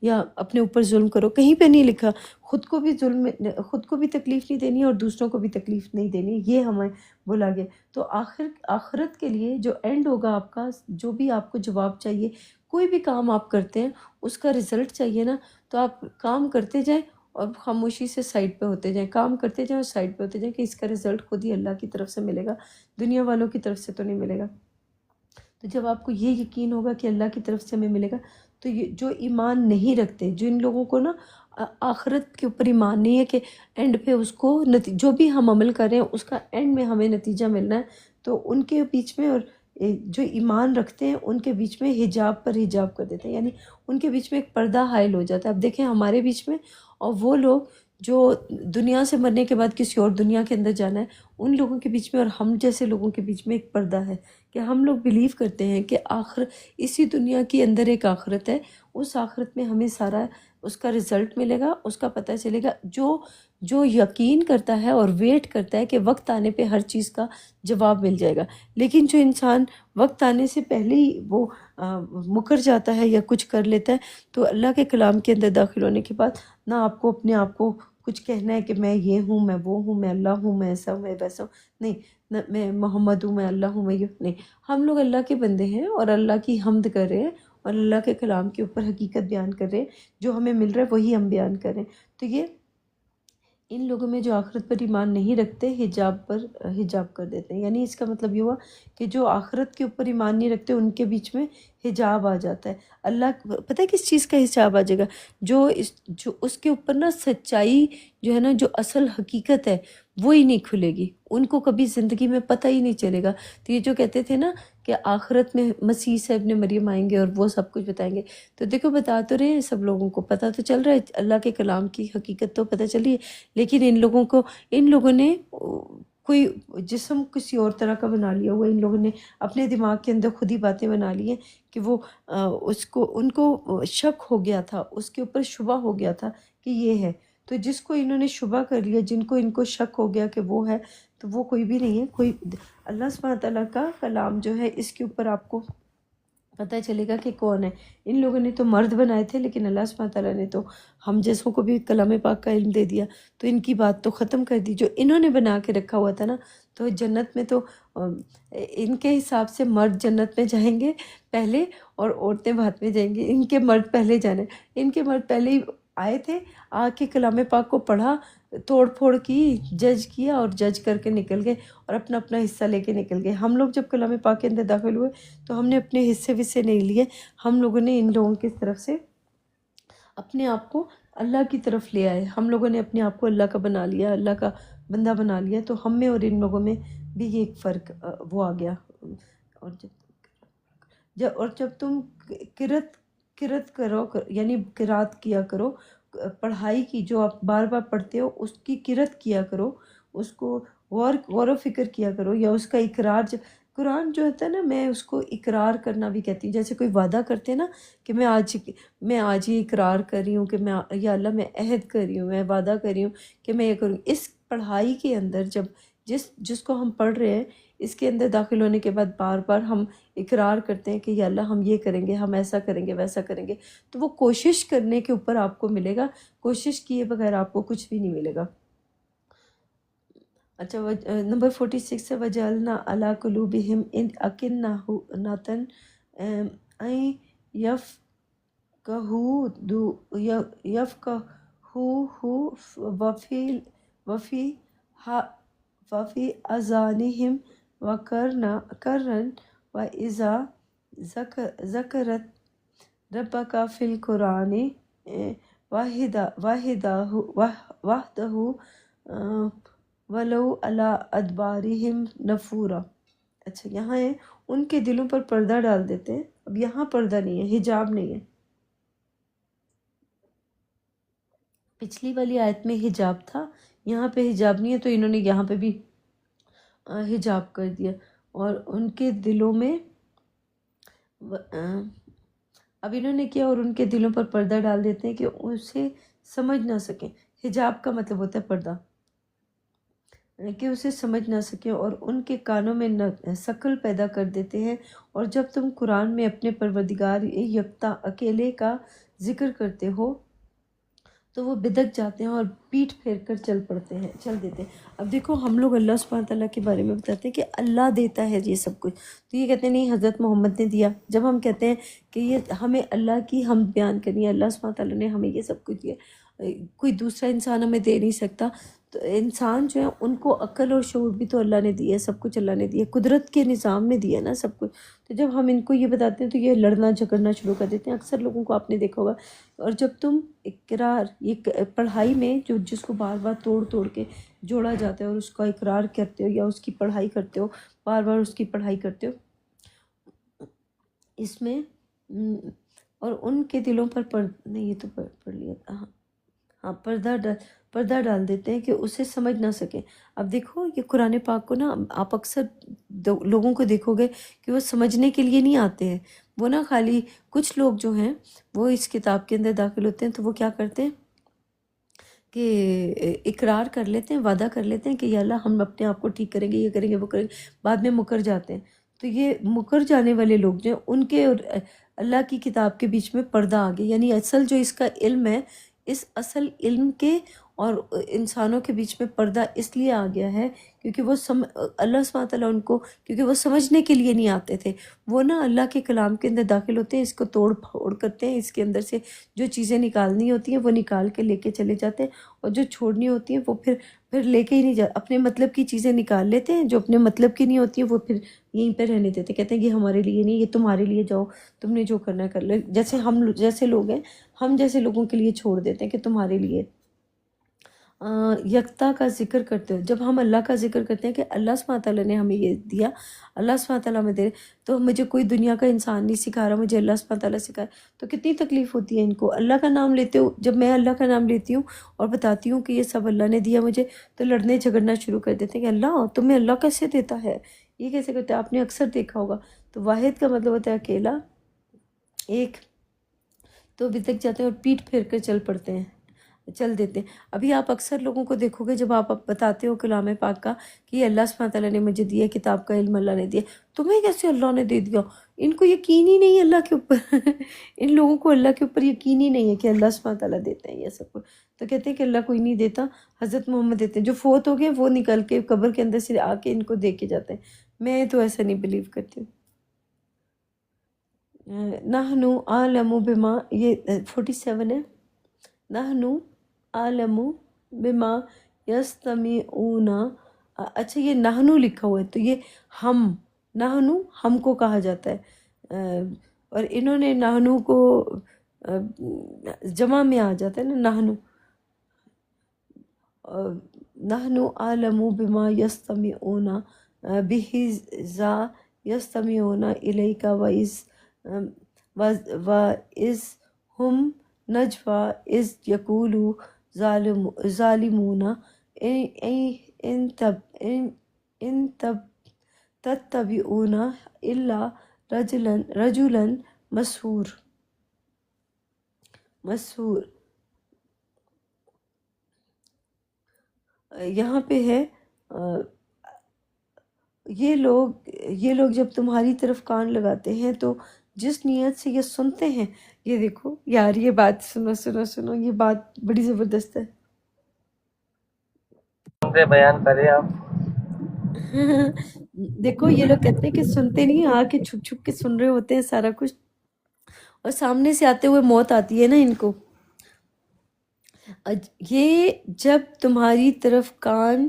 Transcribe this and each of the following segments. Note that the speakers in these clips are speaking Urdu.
یا اپنے اوپر ظلم کرو، کہیں پہ نہیں لکھا۔ خود کو بھی خود کو بھی تکلیف نہیں دینی اور دوسروں کو بھی تکلیف نہیں دینی، یہ ہمیں بولا گیا۔ تو آخرت کے لیے جو اینڈ ہوگا آپ کا، جو بھی آپ کو جواب چاہیے، کوئی بھی کام آپ کرتے ہیں اس کا رزلٹ چاہیے نا، تو آپ کام کرتے جائیں اور خاموشی سے سائڈ پہ ہوتے جائیں، کام کرتے جائیں اور سائڈ پہ ہوتے جائیں، کہ اس کا رزلٹ خود ہی اللہ کی طرف سے ملے گا، دنیا والوں کی طرف سے تو نہیں ملے گا۔ تو جب آپ کو یہ یقین ہوگا کہ اللہ کی طرف سے ہمیں ملے گا، تو یہ جو ایمان نہیں رکھتے، جن لوگوں کو نا آخرت کے اوپر ایمان نہیں ہے کہ اینڈ پہ اس کو جو بھی ہم عمل کر رہے ہیں اس کا اینڈ میں ہمیں نتیجہ ملنا ہے، تو ان کے بیچ میں اور جو ایمان رکھتے ہیں ان کے بیچ میں حجاب پر حجاب کر دیتے ہیں، یعنی ان کے بیچ میں ایک پردہ حائل ہو جاتا ہے۔ اب دیکھیں ہمارے بیچ میں اور وہ لوگ جو دنیا سے مرنے کے بعد کسی اور دنیا کے اندر جانا ہے، ان لوگوں کے بیچ میں اور ہم جیسے لوگوں کے بیچ میں ایک پردہ ہے، کہ ہم لوگ بلیو کرتے ہیں کہ اسی دنیا کے اندر ایک آخرت ہے، اس آخرت میں ہمیں سارا اس کا رزلٹ ملے گا، اس کا پتہ چلے گا۔ جو یقین کرتا ہے اور ویٹ کرتا ہے کہ وقت آنے پہ ہر چیز کا جواب مل جائے گا، لیکن جو انسان وقت آنے سے پہلے ہی وہ مکر جاتا ہے یا کچھ کر لیتا ہے، تو اللہ کے کلام کے اندر داخل ہونے کے بعد نہ آپ کو اپنے آپ کو کچھ کہنا ہے کہ میں یہ ہوں، میں وہ ہوں، میں اللہ ہوں، میں ایسا ہوں، میں ویسا ہوں، نہیں، نہ میں محمد ہوں، میں اللہ ہوں، میں یہ نہیں۔ ہم لوگ اللہ کے بندے ہیں اور اللہ کی حمد کر رہے ہیں اور اللہ کے کلام کے اوپر حقیقت بیان کر رہے ہیں، جو ہمیں مل رہا ہے وہی ہم بیان کر رہے ہیں۔ تو یہ ان لوگوں میں جو آخرت پر ایمان نہیں رکھتے حجاب کر دیتے ہیں، یعنی اس کا مطلب یہ ہوا کہ جو آخرت کے اوپر ایمان نہیں رکھتے ان کے بیچ میں حجاب آ جاتا ہے۔ اللہ پتہ ہے کس چیز کا حجاب آ جائے گا؟ جو اس کے اوپر نا سچائی جو ہے نا، جو اصل حقیقت ہے وہی نہیں کھلے گی، ان کو کبھی زندگی میں پتہ ہی نہیں چلے گا۔ تو یہ جو کہتے تھے نا کہ آخرت میں مسیح سے ابن مریم آئیں گے اور وہ سب کچھ بتائیں گے، تو دیکھو بتا تو رہے ہیں، سب لوگوں کو پتہ تو چل رہا ہے، اللہ کے کلام کی حقیقت تو پتہ چلی ہے، لیکن ان لوگوں نے کوئی جسم کسی اور طرح کا بنا لیا ہوا، ان لوگوں نے اپنے دماغ کے اندر خود ہی باتیں بنا لی ہیں کہ وہ ان کو شک ہو گیا تھا، اس کے اوپر شبہ ہو گیا تھا کہ یہ ہے۔ تو جس کو انہوں نے شبہ کر لیا، جن کو ان کو شک ہو گیا کہ وہ ہے، تو وہ کوئی بھی نہیں ہے۔ کوئی اللہ سبحانہ تعالیٰ کا کلام جو ہے اس کے اوپر آپ کو پتہ چلے گا کہ کون ہے۔ ان لوگوں نے تو مرد بنائے تھے، لیکن اللہ سبحانہ تعالیٰ نے تو ہم جیسوں کو بھی کلام پاک کا علم دے دیا، تو ان کی بات تو ختم کر دی۔ جو انہوں نے بنا کے رکھا ہوا تھا نا، تو جنت میں تو ان کے حساب سے مرد جنت میں جائیں گے پہلے اور عورتیں بعد میں جائیں گے، ان کے مرد پہلے جانے، ان کے مرد پہلے ہی آئے تھے، آ کے کلام پاک کو پڑھا، توڑ پھوڑ کی، جج کیا اور جج کر کے نکل گئے اور اپنا اپنا حصہ لے کے نکل گئے۔ ہم لوگ جب کلام پاک کے اندر داخل ہوئے تو ہم نے اپنے حصے وصے نہیں لیے، ہم لوگوں نے ان لوگوں کی طرف سے اپنے آپ کو اللہ کی طرف لے آئے، ہم لوگوں نے اپنے آپ کو اللہ کا بنا لیا، اللہ کا بندہ بنا لیا۔ تو ہم میں اور ان لوگوں میں بھی یہ ایک فرق وہ آ گیا۔ اور جب تم قرات کرو، یعنی قرات کیا کرو، پڑھائی کی جو آپ بار بار پڑھتے ہو اس کی قرات کیا کرو، اس کو غور و فکر کیا کرو، یا اس کا اقرار قرآن جو ہوتا ہے نا، میں اس کو اقرار کرنا بھی کہتی ہوں۔ جیسے کوئی وعدہ کرتے ہیں نا کہ میں آج یہ اقرار کر رہی ہوں کہ یا اللہ میں عہد کر رہی ہوں، میں وعدہ کر رہی ہوں کہ میں یہ کروں۔ اس پڑھائی کے اندر جب جس کو ہم پڑھ رہے ہیں، اس کے اندر داخل ہونے کے بعد بار بار ہم اقرار کرتے ہیں کہ یا اللہ ہم یہ کریں گے، ہم ایسا کریں گے، ویسا کریں گے، تو وہ کوشش کرنے کے اوپر آپ کو ملے گا، کوشش کیے بغیر آپ کو کچھ بھی نہیں ملے گا۔ اچھا، نمبر 46 ہے وَجَعَلْنَا عَلَىٰ قُلُوبِهِمْ أَكِنَّةً أَن يَفْقَهُوهُ وَفِي آذَانِهِمْ وَقْرًا وَإِذَا ذَكَرْتَ رَبَّكَ فِي الْقُرْآنِ وَحْدَهُ وَلَوْ عَلَىٰ أَدْبَارِهِمْ نُفُورًا۔ اچھا، یہاں ہے ان کے دلوں پر پردہ ڈال دیتے ہیں۔ اب یہاں پردہ نہیں ہے، حجاب نہیں ہے۔ پچھلی والی آیت میں حجاب تھا، یہاں پہ حجاب نہیں ہے، تو انہوں نے یہاں پہ بھی حجاب کر دیا، اور ان کے دلوں میں اب انہوں نے کیا، اور ان کے دلوں پر پردہ ڈال دیتے ہیں کہ اسے سمجھ نہ سکیں۔ حجاب کا مطلب ہوتا ہے پردہ، کہ اسے سمجھ نہ سکیں، اور ان کے کانوں میں شکل پیدا کر دیتے ہیں۔ اور جب تم قرآن میں اپنے پروردگار یکتا اکیلے کا ذکر کرتے ہو تو وہ بدک جاتے ہیں اور پیٹھ پھیر کر چل دیتے ہیں۔ اب دیکھو ہم لوگ اللہ سبحانہ تعالیٰ کے بارے میں بتاتے ہیں کہ اللہ دیتا ہے یہ سب کچھ، تو یہ کہتے ہیں نہیں حضرت محمد نے دیا۔ جب ہم کہتے ہیں کہ یہ ہمیں اللہ کی حمد بیان کرنی ہے، اللہ سبحانہ تعالیٰ نے ہمیں یہ سب کچھ دیا، کوئی دوسرا انسان ہمیں دے نہیں سکتا، تو انسان جو ہے ان کو عقل اور شعور بھی تو اللہ نے دیا ہے، سب کچھ اللہ نے دیا ہے، قدرت کے نظام میں دیا نا سب کچھ۔ تو جب ہم ان کو یہ بتاتے ہیں تو یہ لڑنا جھگڑنا شروع کر دیتے ہیں۔ اکثر لوگوں کو آپ نے دیکھا ہوگا، اور جب تم اقرار یہ پڑھائی میں جس کو بار بار توڑ کے جوڑا جاتا ہے اور اس کا اقرار کرتے ہو یا اس کی پڑھائی کرتے ہو، بار بار اس کی پڑھائی کرتے ہو، اس میں اور ان کے دلوں پر نہیں یہ تو پڑھ لیا تھا، ہاں پردہ ڈال دیتے ہیں کہ اسے سمجھ نہ سکیں۔ اب دیکھو یہ قرآن پاک کو نا آپ اکثر لوگوں کو دیکھو گے کہ وہ سمجھنے کے لیے نہیں آتے ہیں، وہ نا خالی کچھ لوگ جو ہیں وہ اس کتاب کے اندر داخل ہوتے ہیں تو وہ کیا کرتے ہیں کہ اقرار کر لیتے ہیں، وعدہ کر لیتے ہیں کہ یا اللہ ہم اپنے آپ کو ٹھیک کریں گے، یہ کریں گے وہ کریں گے، بعد میں مکر جاتے ہیں۔ تو یہ مکر جانے والے لوگ جو ہیں ان کے اور اللہ کی کتاب کے بیچ میں پردہ آ گیا، یعنی اصل جو اس کا علم ہے، اس اصل علم کے اور انسانوں کے بیچ میں پردہ اس لیے آ گیا ہے کیونکہ وہ اللہ سبحانہ تعالیٰ ان کو کیونکہ وہ سمجھنے کے لیے نہیں آتے تھے، وہ نا اللہ کے کلام کے اندر داخل ہوتے ہیں، اس کو توڑ پھوڑ کرتے ہیں، اس کے اندر سے جو چیزیں نکالنی ہوتی ہیں وہ نکال کے لے کے چلے جاتے ہیں، اور جو چھوڑنی ہوتی ہیں وہ پھر لے کے ہی نہیں جاتے، اپنے مطلب کی چیزیں نکال لیتے ہیں، جو اپنے مطلب کی نہیں ہوتی ہیں وہ پھر یہیں پہ رہنے دیتے، کہتے ہیں کہ ہمارے لیے نہیں، یہ تمہارے لیے، جاؤ تم نے جو کرنا ہے کر لو، جیسے لوگ ہیں ہم جیسے لوگوں کے لیے چھوڑ دیتے ہیں کہ تمہارے لیے۔ یکتا کا ذکر کرتے ہو، جب ہم اللہ کا ذکر کرتے ہیں کہ اللہ سبحانہ تعالیٰ نے ہمیں یہ دیا، اللہ سبحانہ تعالیٰ ہمیں دے، تو مجھے کوئی دنیا کا انسان نہیں سکھا رہا، مجھے اللہ سبحانہ تعالیٰ سکھا رہا، تو کتنی تکلیف ہوتی ہے ان کو۔ اللہ کا نام لیتے ہو، جب میں اللہ کا نام لیتی ہوں اور بتاتی ہوں کہ یہ سب اللہ نے دیا مجھے، تو لڑنے جھگڑنا شروع کر دیتے ہیں کہ اللہ تمہیں اللہ کیسے دیتا ہے، یہ کیسے کرتے ہیں۔ آپ نے اکثر دیکھا ہوگا، تو واحد کا مطلب ہوتا ہے اکیلا، ایک، تو بدک جاتے ہیں اور پیٹھ پھیر کر چل دیتے ہیں۔ ابھی آپ اکثر لوگوں کو دیکھو گے جب آپ بتاتے ہو کلام پاک کا کہ یہ اللہ سبحانہ تعالیٰ نے مجھے دیا، کتاب کا علم اللہ نے دیا، تمہیں کیسے اللہ نے دے دیا؟ ان کو یقین ہی نہیں ہے اللہ کے اوپر ان لوگوں کو اللہ کے اوپر یقین ہی نہیں ہے کہ اللہ سبحانہ تعالیٰ دیتے ہیں یہ سب کو، تو کہتے ہیں کہ اللہ کوئی نہیں دیتا، حضرت محمد دیتے ہیں، جو فوت ہو گئے وہ نکل کے قبر کے اندر سے آ کے ان کو دے کے جاتے ہیں۔ میں تو ایسا نہیں بلیو کرتی ہوں۔ نحنو عالم بما، یہ 47 ہے، نحنو عالم بما یستمعون، اچھا یہ نحنو لکھا ہوا ہے تو یہ نحنو ہم کو کہا جاتا ہے، اور انہوں نے نحنو کو جمع میں آ جاتا ہے نا، نحنو عالم بما یستمعون بہ ذا یستمعون الیک وَإِذْ ہم نجوا اذ یقول ظالمون ان تتبعون الا رجلا مسحور۔ یہاں پہ ہے یہ لوگ جب تمہاری طرف کان لگاتے ہیں تو جس نیت سے یہ سنتے ہیں، یہ دیکھو یار یہ بات سنو، یہ بات بڑی زبردست ہے۔ بیان کریں آپ دیکھو یہ لوگ کہتے ہیں کہ سنتے نہیں، آ کے چھپ چھپ کے سن رہے ہوتے ہیں سارا کچھ، اور سامنے سے آتے ہوئے موت آتی ہے نا ان کو۔ یہ جب تمہاری طرف کان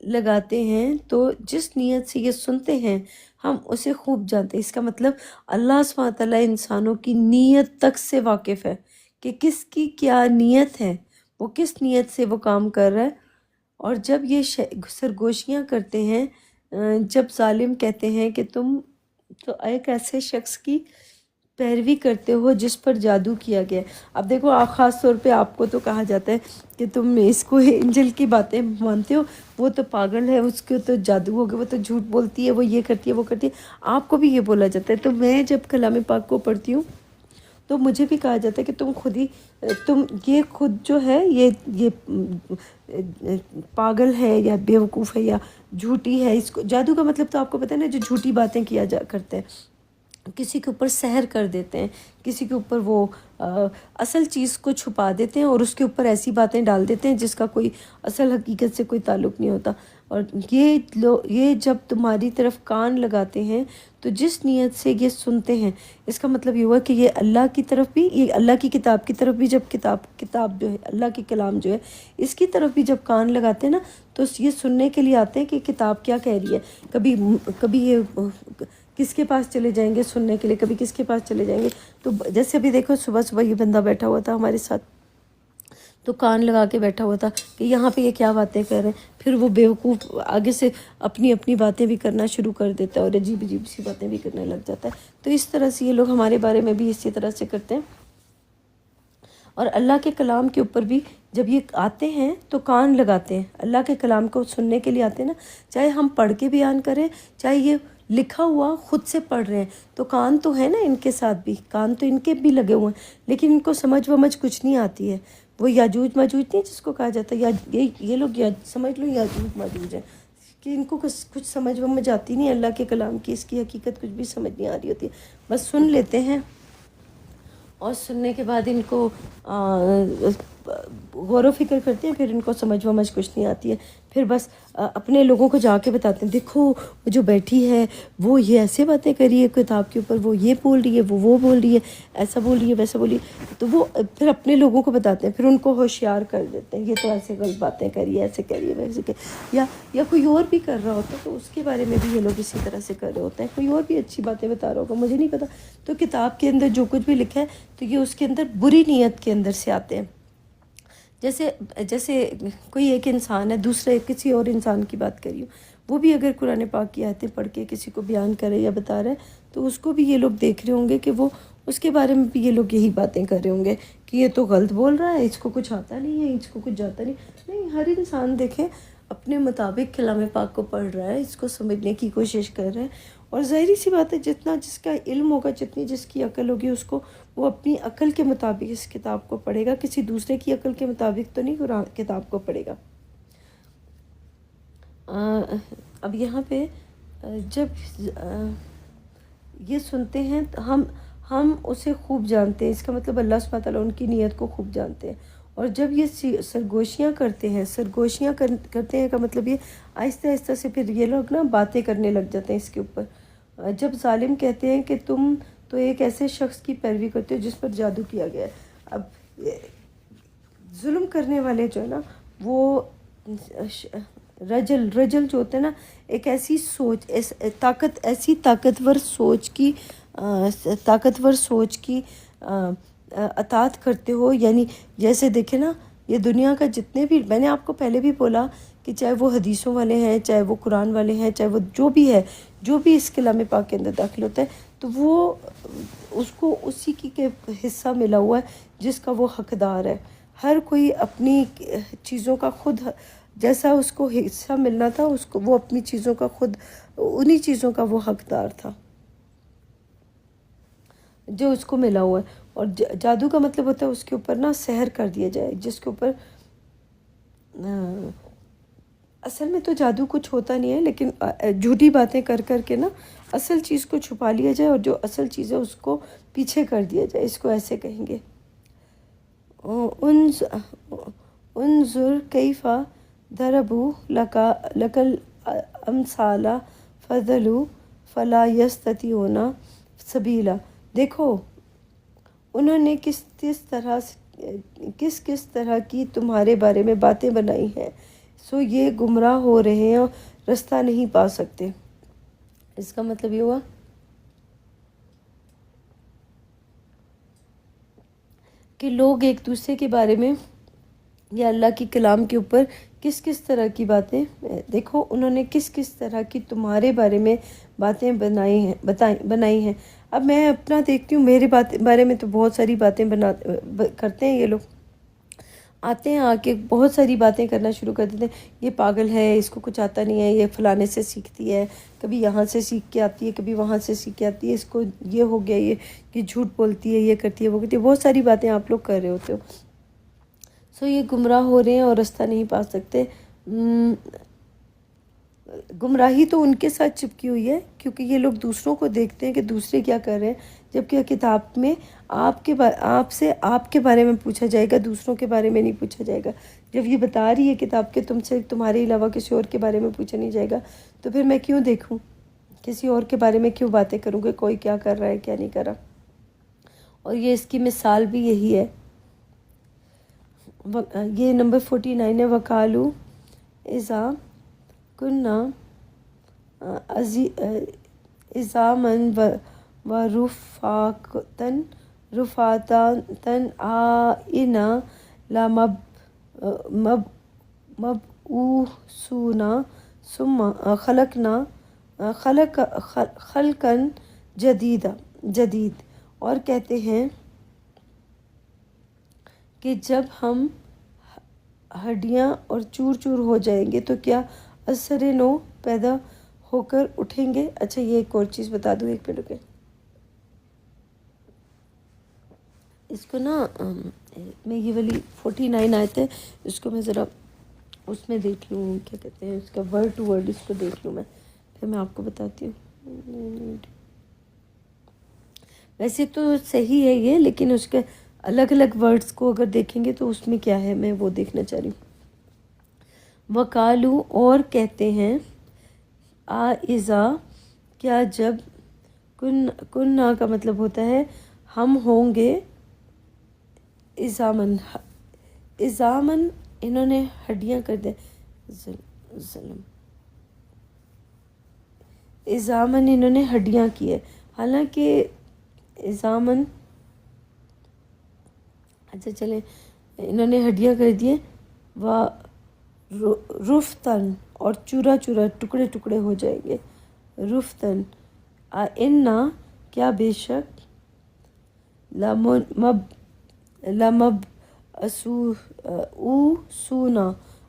لگاتے ہیں تو جس نیت سے یہ سنتے ہیں ہم اسے خوب جانتے ہیں۔ اس کا مطلب اللہ سبحانہ تعالیٰ انسانوں کی نیت تک سے واقف ہے کہ کس کی کیا نیت ہے، وہ کس نیت سے وہ کام کر رہا ہے۔ اور جب یہ سرگوشیاں کرتے ہیں، جب ظالم کہتے ہیں کہ تم تو ایک ایسے شخص کی پیروی کرتے ہو جس پر جادو کیا گیا ہے۔ اب دیکھو خاص طور پہ آپ کو تو کہا جاتا ہے کہ تم اس کو انجیل کی باتیں مانتے ہو، وہ تو پاگل ہے، اس کو تو جادو ہو گیا، وہ تو جھوٹ بولتی ہے، وہ یہ کرتی ہے وہ کرتی ہے، آپ کو بھی یہ بولا جاتا ہے۔ تو میں جب کلام پاک کو پڑھتی ہوں تو مجھے بھی کہا جاتا ہے کہ تم یہ خود جو ہے یہ پاگل ہے یا بیوقوف ہے یا جھوٹی ہے۔ اس کو جادو کا مطلب تو آپ کو پتہ ہے نا، جو جھوٹی باتیں کیا کرتے ہیں، کسی کے اوپر سحر کر دیتے ہیں، کسی کے اوپر وہ اصل چیز کو چھپا دیتے ہیں اور اس کے اوپر ایسی باتیں ڈال دیتے ہیں جس کا کوئی اصل حقیقت سے کوئی تعلق نہیں ہوتا۔ اور یہ جب تمہاری طرف کان لگاتے ہیں تو جس نیت سے یہ سنتے ہیں، اس کا مطلب یہ ہوا کہ یہ اللہ کی طرف بھی، یہ اللہ کی کتاب کی طرف بھی، جب کتاب جو ہے اللہ کی کلام جو ہے اس کی طرف بھی جب کان لگاتے ہیں نا، تو یہ سننے کے لیے آتے ہیں کہ کتاب کیا کہہ رہی ہے۔ کبھی یہ کس کے پاس چلے جائیں گے سننے کے لیے، کبھی کس کے پاس چلے جائیں گے۔ تو جیسے ابھی دیکھو صبح یہ بندہ بیٹھا ہوا تھا ہمارے ساتھ، تو کان لگا کے بیٹھا ہوا تھا کہ یہاں پہ یہ کیا باتیں کر رہے ہیں، پھر وہ بیوقوف آگے سے اپنی باتیں بھی کرنا شروع کر دیتا ہے اور عجیب سی باتیں بھی کرنے لگ جاتا ہے۔ تو اس طرح سے یہ لوگ ہمارے بارے میں بھی اسی طرح سے کرتے ہیں۔ اور اللہ کے کلام کے اوپر بھی جب یہ آتے ہیں تو کان لگاتے ہیں، اللہ کے کلام کو سننے کے لیے آتے ہیں نا، چاہے ہم پڑھ کے بیان کریں، چاہے یہ لکھا ہوا خود سے پڑھ رہے ہیں، تو کان تو ہے نا ان کے ساتھ بھی، کان تو ان کے بھی لگے ہوئے ہیں، لیکن ان کو سمجھ ومجھ کچھ نہیں آتی ہے۔ وہ یاجوج ماجوج نہیں جس کو کہا جاتا ہے، یہ لوگ سمجھ لو یاجوج ماجوج ہیں، کہ ان کو کچھ سمجھ ومجھ آتی نہیں اللہ کے کلام کی، اس کی حقیقت کچھ بھی سمجھ نہیں آ رہی ہوتی ہے، بس سن لیتے ہیں اور سننے کے بعد ان کو غور و فکر کرتے ہیں، پھر ان کو سمجھ ومجھ کچھ نہیں آتی ہے، پھر بس اپنے لوگوں کو جا کے بتاتے ہیں، دیکھو وہ جو بیٹھی ہے وہ یہ ایسے باتیں کر رہی ہے کتاب کے اوپر، وہ یہ بول رہی ہے، وہ بول رہی ہے، ایسا بول رہی ہے، ویسا بول رہی ہے، تو وہ پھر اپنے لوگوں کو بتاتے ہیں، پھر ان کو ہوشیار کر دیتے ہیں، یہ تو ایسے غلط باتیں کر رہی ہے، ایسے کر رہی ہے، ویسے کر، یا کوئی اور بھی کر رہا ہوتا ہے تو اس کے بارے میں بھی یہ لوگ اسی طرح سے کر رہے ہوتے ہیں، کوئی اور بھی اچھی باتیں بتا رہا ہوگا، مجھے نہیں پتا۔ تو کتاب کے اندر جو کچھ بھی لکھا ہے تو یہ اس کے اندر بری نیت کے اندر سے آتے ہیں۔ جیسے کوئی ایک انسان ہے، دوسرے کسی اور انسان کی بات کری ہو، وہ بھی اگر قرآن پاک کی آیتیں پڑھ کے کسی کو بیان کرے یا بتا رہا ہے تو اس کو بھی یہ لوگ دیکھ رہے ہوں گے کہ وہ اس کے بارے میں بھی یہ لوگ یہی باتیں کر رہے ہوں گے کہ یہ تو غلط بول رہا ہے، اس کو کچھ آتا نہیں ہے، اس کو کچھ جاتا نہیں۔ ہر انسان دیکھیں اپنے مطابق کلام پاک کو پڑھ رہا ہے، اس کو سمجھنے کی کوشش کر رہا ہے، اور ظاہری سی بات ہے جتنا جس کا علم ہوگا، جتنی جس کی عقل ہوگی، اس کو وہ اپنی عقل کے مطابق اس کتاب کو پڑھے گا، کسی دوسرے کی عقل کے مطابق تو نہیں قرآن کتاب کو پڑھے گا۔ اب یہاں پہ جب یہ سنتے ہیں ہم اسے خوب جانتے ہیں، اس کا مطلب اللہ سبحانہ تعالیٰ ان کی نیت کو خوب جانتے ہیں، اور جب یہ سرگوشیاں کرتے ہیں کا مطلب یہ آہستہ آہستہ سے پھر یہ لوگ نا باتیں کرنے لگ جاتے ہیں اس کے اوپر۔ جب ظالم کہتے ہیں کہ تم تو ایک ایسے شخص کی پیروی کرتے ہو جس پر جادو کیا گیا ہے۔ اب ظلم کرنے والے جو ہے نا، وہ رجل جو ہوتے ہیں نا، ایک ایسی سوچ، ایسی طاقتور سوچ کی اطاعت کرتے ہو، یعنی جیسے دیکھیں نا، یہ دنیا کا جتنے بھی، میں نے آپ کو پہلے بھی بولا کہ چاہے وہ حدیثوں والے ہیں، چاہے وہ قرآن والے ہیں، چاہے وہ جو بھی ہے، جو بھی اس کلام پاک کے اندر داخل ہوتا ہے، تو وہ اس کو اسی کی کے حصہ ملا ہوا ہے جس کا وہ حقدار ہے۔ ہر کوئی اپنی چیزوں کا خود، جیسا اس کو حصہ ملنا تھا، اس کو وہ اپنی چیزوں کا خود، انہی چیزوں کا وہ حقدار تھا جو اس کو ملا ہوا ہے۔ اور جادو کا مطلب ہوتا ہے اس کے اوپر نا سحر کر دیا جائے، جس کے اوپر اصل میں تو جادو کچھ ہوتا نہیں ہے، لیکن جھوٹی باتیں کر کے نا اصل چیز کو چھپا لیا جائے، اور جو اصل چیز ہے اس کو پیچھے کر دیا جائے، اس کو ایسے کہیں گے، انظر کیف ضربوا لک الامثال فضلوا فلا یستطیعون سبیلا۔ دیکھو انہوں نے کس طرح کی تمہارے بارے میں باتیں بنائی ہیں، سو یہ گمراہ ہو رہے ہیں اور رستہ نہیں پا سکتے۔ اس کا مطلب یہ ہوا کہ لوگ ایک دوسرے کے بارے میں یا اللہ کی کلام کے اوپر کس طرح کی باتیں، دیکھو انہوں نے کس طرح کی تمہارے بارے میں باتیں بنائی ہیں۔ اب میں اپنا دیکھتی ہوں، میرے بارے میں تو بہت ساری باتیں کرتے ہیں یہ لوگ، آتے ہیں آ کے بہت ساری باتیں کرنا شروع کر دیتے ہیں، یہ پاگل ہے، اس کو کچھ آتا نہیں ہے، یہ فلانے سے سیکھتی ہے، کبھی یہاں سے سیکھ کے آتی ہے، کبھی وہاں سے سیکھ کے آتی ہے، اس کو یہ ہو گیا، یہ جھوٹ بولتی ہے، یہ کرتی ہے، وہ کرتی ہے، بہت ساری باتیں آپ لوگ کر رہے ہوتے ہو، سو یہ گمراہ ہو رہے ہیں اور رستہ نہیں پا سکتے۔ گمراہی تو ان کے ساتھ چپکی ہوئی ہے، کیونکہ یہ لوگ دوسروں کو دیکھتے ہیں کہ دوسرے کیا کر رہے ہیں، جبکہ کتاب میں آپ کے بارے میں پوچھا جائے گا، دوسروں کے بارے میں نہیں پوچھا جائے گا۔ جب یہ بتا رہی ہے کتاب کہ تم سے تمہارے علاوہ کسی اور کے بارے میں پوچھا نہیں جائے گا، تو پھر میں کیوں دیکھوں، کسی اور کے بارے میں کیوں باتیں کروں کہ کوئی کیا کر رہا ہے کیا نہیں کر رہا۔ اور یہ اس کی مثال بھی یہی ہے۔ یہ نمبر 49 ہے، وَقَالُوا اِذَا كُنَّا عِظَامًا وَرُفَاتًا آئِنَا لَمَبْعُوثُونَ ثُمَّ خَلْقًا جدید، اور کہتے ہیں کہ جب ہم ہڈیاں اور چور چور ہو جائیں گے تو کیا اثر نو پیدا ہو کر اٹھیں گے۔ اچھا یہ ایک اور چیز بتا دوں، ایک منٹ رکے، اس کو نا میں یہ والی 49 آیت ہے، اس کو میں ذرا اس میں دیکھ لوں، کیا کہتے ہیں اس کا ورڈ ٹو ورڈ اس کو دیکھ لوں میں، پھر میں آپ کو بتاتی ہوں۔ ویسے تو صحیح ہے یہ، لیکن اس کے الگ الگ ورڈز کو اگر دیکھیں گے تو اس میں کیا ہے، میں وہ دیکھنا چاہ رہی ہوں۔ وَقَالُوا، اور کہتے ہیں، اِذَا، کیا جب، کننا کا مطلب ہوتا ہے ہم ہوں گے، اِذَامًا انہوں نے ہڈیاں کر دیں، اِذَامًا انہوں نے ہڈیاں کی ہے، حالانکہ اِذَامًا، اچھا چلیں، انہوں نے ہڈیاں کر دیے، رفتن، اور چورا چورا ٹکڑے ٹکڑے ہو جائیں گے، رفتن، اِنَّا، کیا بے شک، لَمَبْعُوثُونَ،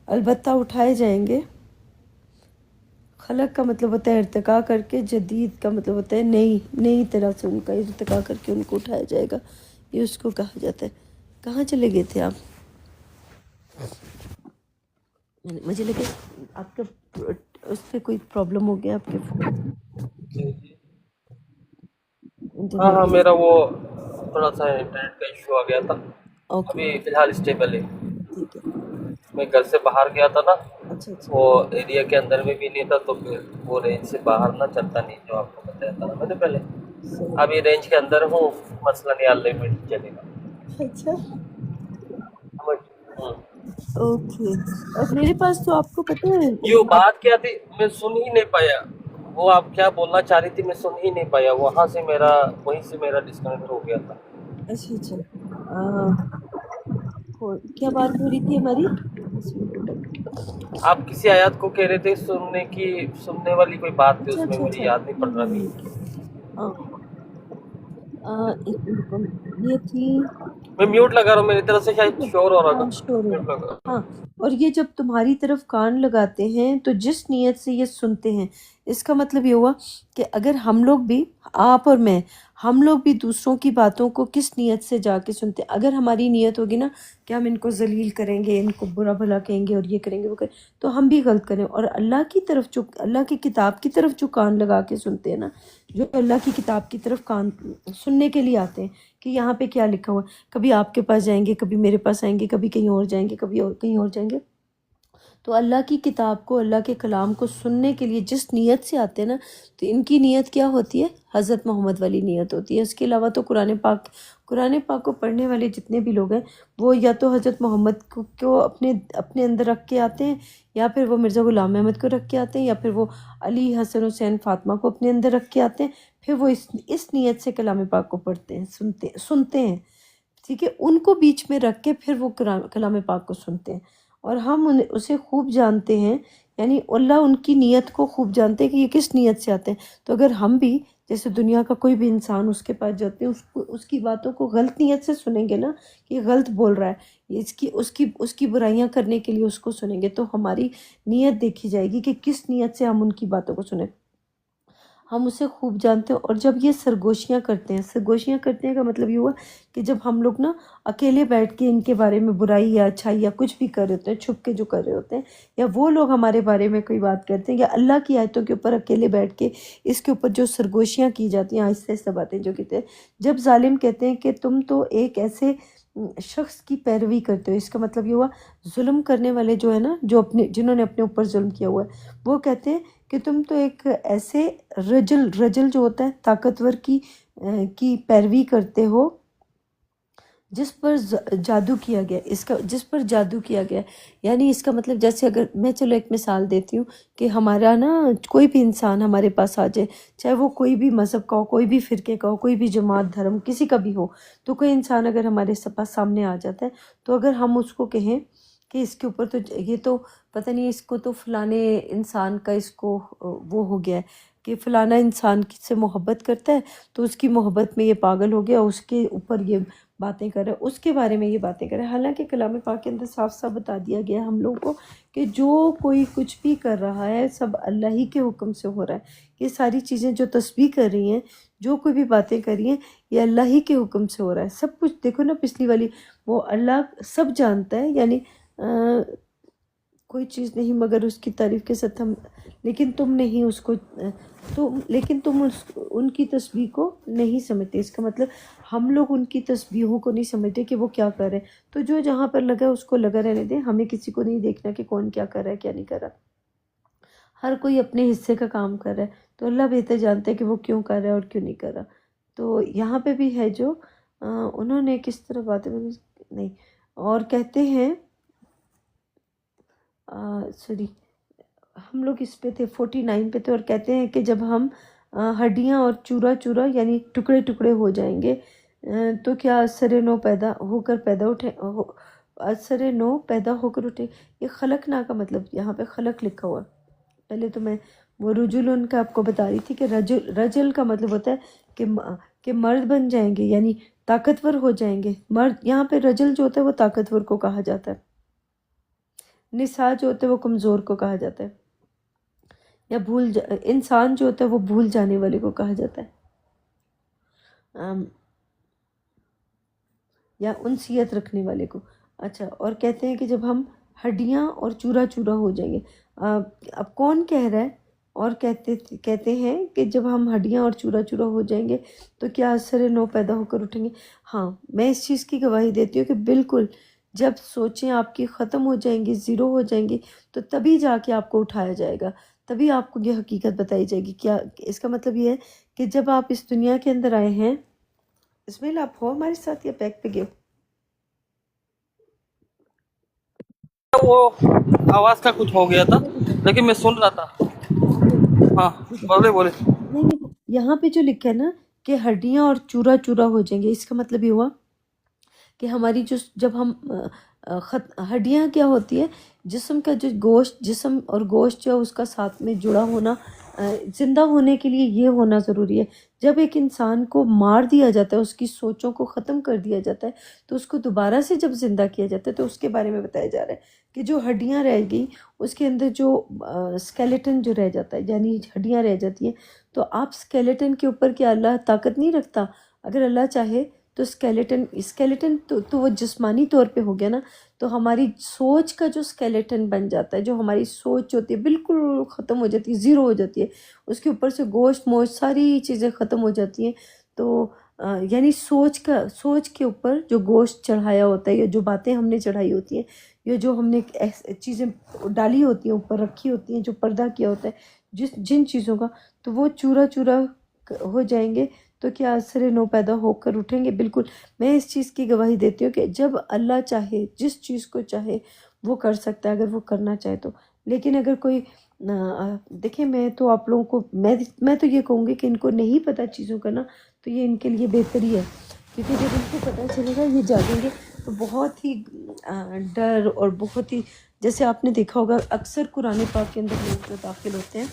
البتہ اٹھائے جائیں گے، خلق کا مطلب ہوتا ہے ارتقا کر کے، جدید کا مطلب ہوتا ہے نئی طرح سے ان کا ارتقا کر کے ان کو اٹھایا جائے گا، یہ اس کو کہا جاتا ہے۔ کہاں چلے گئے تھے آپ؟ مجھے لگے آپ کا اس پہ کوئی پرابلم ہو گیا آپ کے فون، جی جی، ہاں انٹرنیٹ ہاں، میں؟ میرا وہ تھوڑا سا انٹرنیٹ کا ایشو آ گیا تھا، اوکے، ابھی فی الحال اسٹیبل ہے۔ ٹھیک ہے، میں گھر سے باہر گیا تھا نا، اچھا اچھا، وہ ایریا کے اندر میں بھی نہیں تھا، تو پھر وہ رینج سے باہر نہ چلتا نہیں، جو آپ کو بتایا تھا نا میں نے پہلے۔ صحیح، ابھی رینج کے اندر ہوں، مسئلہ نہیں، انلمیٹڈ چلے گا۔ اچھا، ہوں۔ اوکے۔ اور میرے پاس تو آپ کو پتہ ہے یہ آپ، بات کیا تھی میں سن ہی نہیں پایا، وہ آپ کیا بولنا چاہ رہی تھی میں سن ہی نہیں پایا، وہاں سے میرا وہیں سے میرا ڈسکنیکٹ ہو گیا تھا۔ اچھا اچھا، کیا بات ہو رہی تھی ہماری؟ آپ کسی آیات کو کہہ رہے تھے سننے والی کوئی بات تھی، اچھا اس میں اچھا مجھے اچھا، یاد نہیں پڑ رہا بھی۔ ایک منٹ رکو، یہ تھی، میں میوٹ لگا رہا ہوں، میری طرف سے شاید ٹھیک ہے، شور ہو رہا تھا، ہاں شور ہو میوٹ رہا، لگا رہا ہاں۔ اور یہ جب تمہاری طرف کان لگاتے ہیں تو جس نیت سے یہ سنتے ہیں، اس کا مطلب یہ ہوا کہ اگر ہم لوگ بھی، آپ اور میں، ہم لوگ بھی دوسروں کی باتوں کو کس نیت سے جا کے سنتے ہیں، اگر ہماری نیت ہوگی نا کہ ہم ان کو ذلیل کریں گے، ان کو برا بھلا کہیں گے اور یہ کریں گے وہ کریں، تو ہم بھی غلط کریں۔ اور اللہ کی طرف جو، اللہ کی کتاب کی طرف جو کان لگا کے سنتے ہیں نا، جو اللہ کی کتاب کی طرف کان سننے کے لیے آتے ہیں کہ یہاں پہ کیا لکھا ہوا ہے، کبھی آپ کے پاس جائیں گے، کبھی میرے پاس آئیں گے، کبھی کہیں اور جائیں گے، کبھی اور کہیں اور جائیں گے، تو اللہ کی کتاب کو، اللہ کے کلام کو سننے کے لیے جس نیت سے آتے ہیں نا، تو ان کی نیت کیا ہوتی ہے؟ حضرت محمد والی نیت ہوتی ہے۔ اس کے علاوہ تو قرآن پاک کو پڑھنے والے جتنے بھی لوگ ہیں، وہ یا تو حضرت محمد کو اپنے اندر رکھ کے آتے ہیں، یا پھر وہ مرزا غلام احمد کو رکھ کے آتے ہیں، یا پھر وہ علی، حسن، حسین، فاطمہ کو اپنے اندر رکھ کے آتے ہیں، پھر وہ اس نیت سے کلام پاک کو پڑھتے ہیں، سنتے ہیں، ٹھیک ہے، ان کو بیچ میں رکھ کے پھر وہ کلام پاک کو سنتے ہیں، اور ہم اسے خوب جانتے ہیں، یعنی اللہ ان کی نیت کو خوب جانتے ہیں کہ یہ کس نیت سے آتے ہیں۔ تو اگر ہم بھی جیسے دنیا کا کوئی بھی انسان اس کے پاس جاتے ہیں، اس کی باتوں کو غلط نیت سے سنیں گے نا، کہ یہ غلط بول رہا ہے، اس کی برائیاں کرنے کے لیے اس کو سنیں گے، تو ہماری نیت دیکھی جائے گی کہ کس نیت سے ہم ان کی باتوں کو سنیں۔ ہم اسے خوب جانتے ہیں. اور جب یہ سرگوشیاں کرتے ہیں کا مطلب یہ ہوا کہ جب ہم لوگ نا اکیلے بیٹھ کے ان کے بارے میں برائی یا اچھائی یا کچھ بھی کر رہے ہوتے ہیں، چھپ کے جو کر رہے ہوتے ہیں، یا وہ لوگ ہمارے بارے میں کوئی بات کرتے ہیں، یا اللہ کی آیتوں کے اوپر اکیلے بیٹھ کے اس کے اوپر جو سرگوشیاں کی جاتی ہیں، آہستہ آہستہ باتیں جو کہتے ہیں، جب ظالم کہتے ہیں کہ تم تو ایک ایسے شخص کی پیروی کرتے ہو، اس کا مطلب یہ ہوا ظلم کرنے والے جو ہے نا، جنہوں نے اپنے اوپر ظلم کیا ہوا ہے، وہ کہتے ہیں کہ تم تو ایک ایسے رجل جو ہوتا ہے طاقتور کی پیروی کرتے ہو جس پر جادو کیا گیا، جس پر جادو کیا گیا. یعنی اس کا مطلب جیسے اگر میں چلو ایک مثال دیتی ہوں کہ ہمارا نا کوئی بھی انسان ہمارے پاس آ جائے، چاہے وہ کوئی بھی مذہب کا ہو، کوئی بھی فرقے کا ہو، کوئی بھی جماعت دھرم کسی کا بھی ہو، تو کوئی انسان اگر ہمارے پاس سامنے آ جاتا ہے تو اگر ہم اس کو کہیں کہ اس کے اوپر تو یہ تو پتہ نہیں، اس کو تو فلانے انسان کا اس کو وہ ہو گیا ہے کہ فلانا انسان سے محبت کرتا ہے تو اس کی محبت میں یہ پاگل ہو گیا، اس کے اوپر یہ باتیں کر رہا ہے، اس کے بارے میں یہ باتیں کر رہا ہے. حالانکہ کلام پاک کے اندر صاف صاف بتا دیا گیا ہے ہم لوگوں کو کہ جو کوئی کچھ بھی کر رہا ہے سب اللہ ہی کے حکم سے ہو رہا ہے. یہ ساری چیزیں جو تسبیح کر رہی ہیں، جو کوئی بھی باتیں کر رہی ہیں، یہ اللہ ہی کے حکم سے ہو رہا ہے. سب کچھ دیکھو نا، پچھلی والی وہ اللہ سب جانتا ہے، یعنی کوئی چیز نہیں مگر اس کی تعریف کے ساتھ ہم، لیکن تم نہیں اس کو لیکن تم ان کی تسبیح کو نہیں سمجھتے. اس کا مطلب ہم لوگ ان کی تسبیحوں کو نہیں سمجھتے کہ وہ کیا کر رہے ہیں. تو جو جہاں پر لگا ہے اس کو لگا رہنے دیں، ہمیں کسی کو نہیں دیکھنا کہ کون کیا کر رہا ہے کیا نہیں کر رہا. ہر کوئی اپنے حصے کا کام کر رہا ہے، تو اللہ بہتر جانتا ہے کہ وہ کیوں کر رہا ہے اور کیوں نہیں کر رہا. تو یہاں پہ بھی ہے جو انہوں نے کس طرح باتیں نہیں، اور کہتے ہیں سوری ہم لوگ اس پہ تھے 49 پہ تھے، اور کہتے ہیں کہ جب ہم ہڈیاں اور چورا چورا یعنی ٹکڑے ٹکڑے ہو جائیں گے تو کیا اثر نو پیدا ہو کر اٹھے. یہ خلقنا کا مطلب یہاں پہ خلق لکھا ہوا ہے. پہلے تو میں وہ رجل کا آپ کو بتا رہی تھی کہ رجل کا مطلب ہوتا ہے کہ مرد بن جائیں گے، یعنی طاقتور ہو جائیں گے. مرد یہاں پہ رجل جو ہوتا ہے وہ طاقتور کو کہا جاتا ہے، نساء جو ہوتے ہیں وہ کمزور کو کہا جاتا ہے، یا انسان جو ہوتا ہے وہ بھول جانے والے کو کہا جاتا ہے، یا انسیت رکھنے والے کو. اچھا، اور کہتے ہیں کہ جب ہم ہڈیاں اور چورا چورا ہو جائیں گے. اب کون کہہ رہا ہے؟ اور کہتے ہیں کہ جب ہم ہڈیاں اور چورا چورا ہو جائیں گے تو کیا اثر نو پیدا ہو کر اٹھیں گے. ہاں، میں اس چیز کی گواہی دیتی ہوں کہ بالکل جب سوچیں آپ کی ختم ہو جائیں گی، زیرو ہو جائیں گی، تو تبھی جا کے آپ کو اٹھایا جائے گا، تبھی آپ کو یہ حقیقت بتائی جائے گی. کیا اس کا مطلب یہ ہے کہ جب آپ اس دنیا کے اندر آئے ہیں، اسمیل آپ ہو ہمارے ساتھ یا بیک پہ گئے؟ وہ آواز کا کچھ ہو گیا تھا لیکن میں سن رہا تھا. ہاں بولے. نہیں، یہاں پہ جو لکھا ہے نا کہ ہڈیاں اور چورا چورا ہو جائیں گے، اس کا مطلب یہ ہوا کہ ہماری جب ہم ہڈیاں کیا ہوتی ہے؟ جسم کا جو گوشت، جسم اور گوشت جو ہے اس کا ساتھ میں جڑا ہونا، زندہ ہونے کے لیے یہ ہونا ضروری ہے. جب ایک انسان کو مار دیا جاتا ہے، اس کی سوچوں کو ختم کر دیا جاتا ہے، تو اس کو دوبارہ سے جب زندہ کیا جاتا ہے تو اس کے بارے میں بتایا جا رہا ہے کہ جو ہڈیاں رہ گئی اس کے اندر جو اسکیلیٹن جو رہ جاتا ہے، یعنی ہڈیاں رہ جاتی ہیں. تو آپ اسکیلیٹن کے اوپر کیا اللہ طاقت نہیں رکھتا؟ اگر اللہ چاہے تو اسکیلیٹن تو وہ جسمانی طور پہ ہو گیا نا، تو ہماری سوچ کا جو اسکیلیٹن بن جاتا ہے، جو ہماری سوچ ہوتی ہے بالکل ختم ہو جاتی ہے، زیرو ہو جاتی ہے، اس کے اوپر سے گوشت موشت ساری چیزیں ختم ہو جاتی ہیں. تو یعنی سوچ کے اوپر جو گوشت چڑھایا ہوتا ہے، یا جو باتیں ہم نے چڑھائی ہوتی ہیں، یا جو ہم نے چیزیں ڈالی ہوتی ہیں اوپر رکھی ہوتی ہیں، جو پردہ کیا ہوتا ہے جن چیزوں کا، تو وہ چورا چورا ہو جائیں گے تو کیا اثر نو پیدا ہو کر اٹھیں گے. بالکل میں اس چیز کی گواہی دیتی ہوں کہ جب اللہ چاہے، جس چیز کو چاہے وہ کر سکتا ہے، اگر وہ کرنا چاہے تو. لیکن اگر کوئی دیکھیں، میں تو آپ لوگوں کو میں تو یہ کہوں گی کہ ان کو نہیں پتہ چیزوں کا نا، تو یہ ان کے لیے بہتری ہے، کیونکہ جب ان کو پتہ چلے گا یہ جاگیں گے تو بہت ہی ڈر اور بہت ہی، جیسے آپ نے دیکھا ہوگا اکثر قرآن پاک کے اندر لوگ جو داخل ہوتے ہیں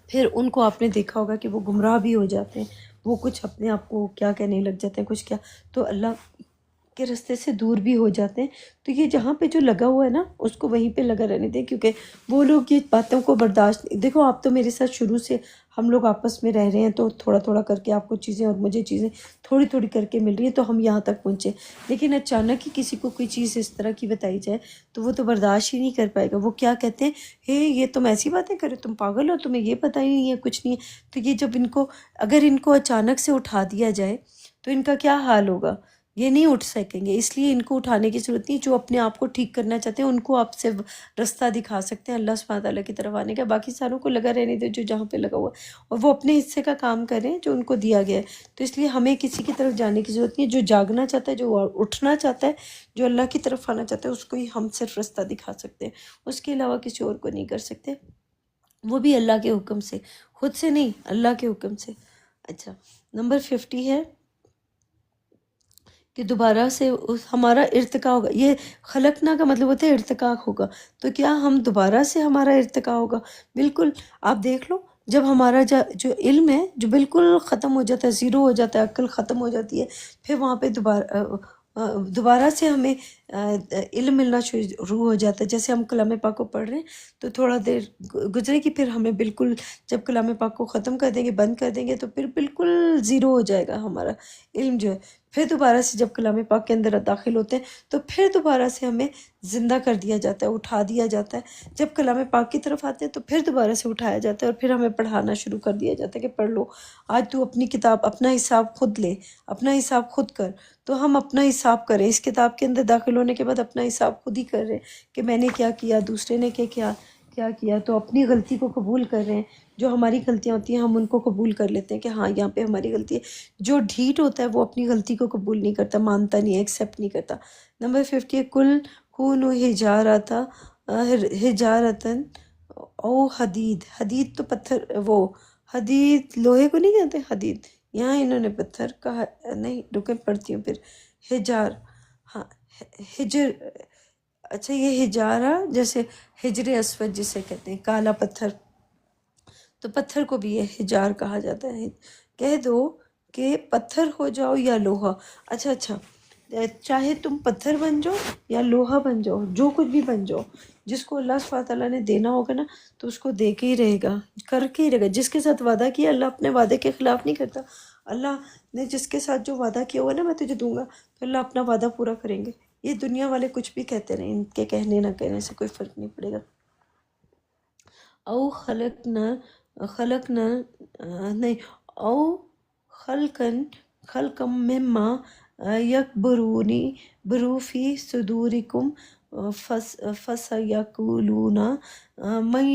پھر ان کو آپ نے دیکھا ہوگا کہ وہ گمراہ بھی ہو جاتے ہیں، وہ کچھ اپنے آپ کو کیا کہنے لگ جاتے ہیں، کچھ کیا. تو اللہ کے راستے سے دور بھی ہو جاتے ہیں. تو یہ جہاں پہ جو لگا ہوا ہے نا اس کو وہیں پہ لگا رہنے دیں، کیونکہ وہ لوگ یہ باتوں کو برداشت. دیکھو آپ تو میرے ساتھ شروع سے ہم لوگ آپس میں رہ رہے ہیں، تو تھوڑا تھوڑا کر کے آپ کو چیزیں اور مجھے چیزیں تھوڑی تھوڑی کر کے مل رہی ہیں، تو ہم یہاں تک پہنچے. لیکن اچانک ہی کسی کو کوئی چیز اس طرح کی بتائی جائے تو وہ تو برداشت ہی نہیں کر پائے گا. وہ کیا کہتے ہیں، ہے یہ تم ایسی باتیں کرو، تم پاگل ہو، تمہیں یہ پتہ ہی نہیں ہے، کچھ نہیں ہے. تو یہ جب اگر ان کو اچانک سے اٹھا دیا جائے تو ان کا کیا حال ہوگا؟ یہ نہیں اٹھ سکیں گے. اس لیے ان کو اٹھانے کی ضرورت نہیں. جو اپنے آپ کو ٹھیک کرنا چاہتے ہیں ان کو آپ سے رستہ دکھا سکتے ہیں اللہ سبحانہ تعالیٰ کی طرف آنے کا. باقی ساروں کو لگا رہنے دے جو جہاں پہ لگا ہوا ہے، اور وہ اپنے حصے کا کام کریں جو ان کو دیا گیا ہے. تو اس لیے ہمیں کسی کی طرف جانے کی ضرورت نہیں ہے. جو جاگنا چاہتا ہے، جو اٹھنا چاہتا ہے، جو اللہ کی طرف آنا چاہتا ہے، اس کو ہی ہم صرف رستہ دکھا سکتے ہیں. اس کے علاوہ کسی اور کو نہیں کر سکتے، وہ بھی اللہ کے حکم سے، خود سے نہیں، اللہ کے حکم سے. اچھا، نمبر 50 ہے کہ دوبارہ سے ہمارا ارتقاء ہوگا. یہ خلقنا کا مطلب ہوتا ہے ارتقاء ہوگا. تو کیا ہم دوبارہ سے ہمارا ارتقاء ہوگا؟ بالکل. آپ دیکھ لو، جب ہمارا جو علم ہے جو بالکل ختم ہو جاتا ہے، زیرو ہو جاتا ہے، عقل ختم ہو جاتی ہے، پھر وہاں پہ دوبارہ سے ہمیں علم ملنا شروع ہو جاتا ہے. جیسے ہم کلام پاک کو پڑھ رہے ہیں تو تھوڑا دیر گزرے گی، پھر ہمیں بالکل جب کلام پاک کو ختم کر دیں گے، بند کر دیں گے، تو پھر بالکل زیرو ہو جائے گا ہمارا علم جو ہے. پھر دوبارہ سے جب کلام پاک کے اندر داخل ہوتے ہیں تو پھر دوبارہ سے ہمیں زندہ کر دیا جاتا ہے، اٹھا دیا جاتا ہے. جب کلام پاک کی طرف آتے ہیں تو پھر دوبارہ سے اٹھایا جاتا ہے، اور پھر ہمیں پڑھانا شروع کر دیا جاتا ہے کہ پڑھ لو، آج تو اپنی کتاب، اپنا حساب خود لے، اپنا حساب خود کر. تو ہم اپنا حساب کریں. اس کتاب کے اندر داخل ہونے کے بعد اپنا حساب خود ہی کر رہے ہیں کہ میں نے کیا کیا، دوسرے نے کیا کیا. تو اپنی غلطی کو قبول کر رہے ہیں. جو ہماری غلطیاں ہوتی ہیں ہم ان کو قبول کر لیتے ہیں کہ ہاں یہاں پہ ہماری غلطی ہے. جو ڈھیٹ ہوتا ہے وہ اپنی غلطی کو قبول نہیں کرتا، مانتا نہیں ہے، ایکسیپٹ نہیں کرتا. نمبر 50 کل کونوا حجارتن او حدید. حدید تو پتھر، وہ حدید لوہے کو نہیں کہتے حدید، یہاں انہوں نے پتھر کہا. نہیں رکے پڑھتی ہوں پھر. حجار، ہاں ہجر. اچھا، یہ ہجارہ جیسے ہجر اسود جسے کہتے ہیں، کالا پتھر، تو پتھر کو بھی یہ حجار کہا جاتا ہے. کہہ دو کہ پتھر ہو جاؤ یا لوہا. اچھا، چاہے تم پتھر بن جاؤ یا لوہا بن جاؤ، جو کچھ بھی بن جاؤ، جس کو اللہ سبحانہ تعالیٰ نے دینا ہوگا نا تو اس کو دے کے ہی رہے گا، کر کے ہی رہے گا. جس کے ساتھ وعدہ کیا، اللہ اپنے وعدے کے خلاف نہیں کرتا. اللہ نے جس کے ساتھ جو وعدہ کیا ہوا نا میں تجھے دوں گا، تو اللہ اپنا وعدہ پورا کریں گے. یہ دنیا والے کچھ بھی کہتے رہیں، ان کے کہنے نہ کہنے سے کوئی فرق نہیں پڑے گا. او خلقنا نہیں، او خلقم مما یکبرو فی صدورکم فسیقولون من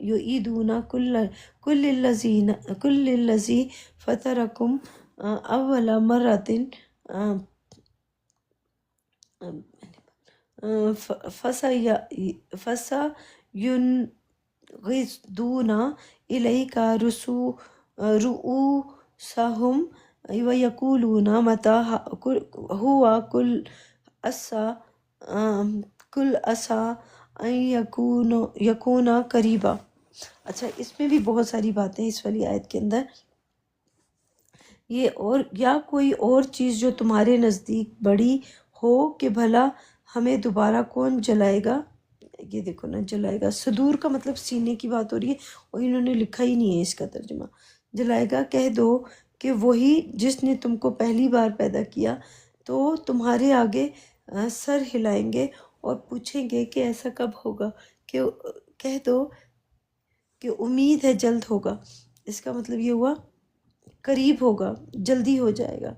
یعیدون کل الذی فطرکم اول مرۃ فسینغضون الیک رؤوسہم ویقولون متی ھو قل عسیٰ ان یکون قریبا. اچھا، اس میں بھی بہت ساری باتیں اس والی آیت کے اندر. یہ اور یا کوئی اور چیز جو تمہارے نزدیک بڑی ہو کہ بھلا ہمیں دوبارہ کون جلائے گا. یہ دیکھو نا، جلائے گا، صدور کا مطلب سینے کی بات ہو رہی ہے، اور انہوں نے لکھا ہی نہیں ہے اس کا ترجمہ. جلائے گا، کہہ دو کہ وہی جس نے تم کو پہلی بار پیدا کیا تو تمہارے آگے سر ہلائیں گے اور پوچھیں گے کہ ایسا کب ہوگا. کہ کہہ دو کہ امید ہے جلد ہوگا. اس کا مطلب یہ ہوا قریب ہوگا، جلدی ہو جائے گا.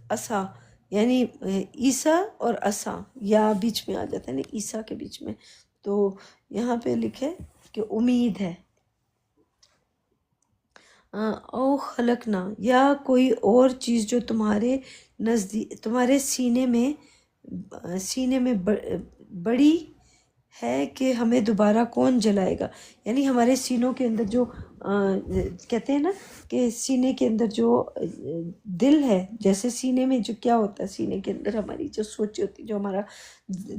عصا یعنی عیسیٰ اور عصا یا بیچ میں آ جاتا ہے نا، عیسیٰ کے بیچ میں، تو یہاں پہ لکھے کہ امید ہے. او خلقنا یا کوئی اور چیز جو تمہارے نزدیک، تمہارے سینے میں بڑی ہے کہ ہمیں دوبارہ کون جلائے گا. یعنی ہمارے سینوں کے اندر جو کہتے ہیں نا کہ سینے کے اندر جو دل ہے، جیسے سینے میں جو کیا ہوتا ہے، سینے کے اندر ہماری جو سوچ ہوتی ہے، جو ہمارا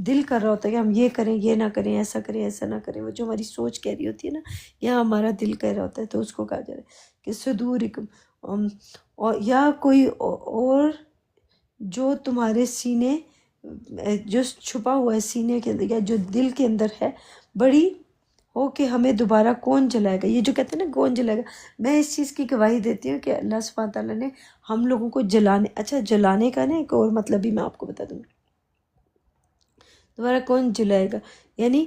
دل کر رہا ہوتا ہے کہ ہم یہ کریں، یہ نہ کریں، ایسا کریں، ایسا نہ کریں، وہ جو ہماری سوچ کہہ رہی ہوتی ہے نا، یا ہمارا دل کہہ رہا ہوتا ہے، تو اس کو کہا جا رہا ہے کہ صدورکم. اور یا کوئی اور جو تمہارے سینے جو چھپا ہوا ہے سینے کے اندر یا جو دل کے اندر ہے بڑی ہو کہ ہمیں دوبارہ کون جلائے گا. یہ جو کہتے ہیں نا کون جلائے گا، میں اس چیز کی گواہی دیتی ہوں کہ اللہ سبحانہ تعالیٰ نے ہم لوگوں کو جلانے کا نا ایک اور مطلب بھی میں آپ کو بتا دوں گی. دوبارہ کون جلائے گا، یعنی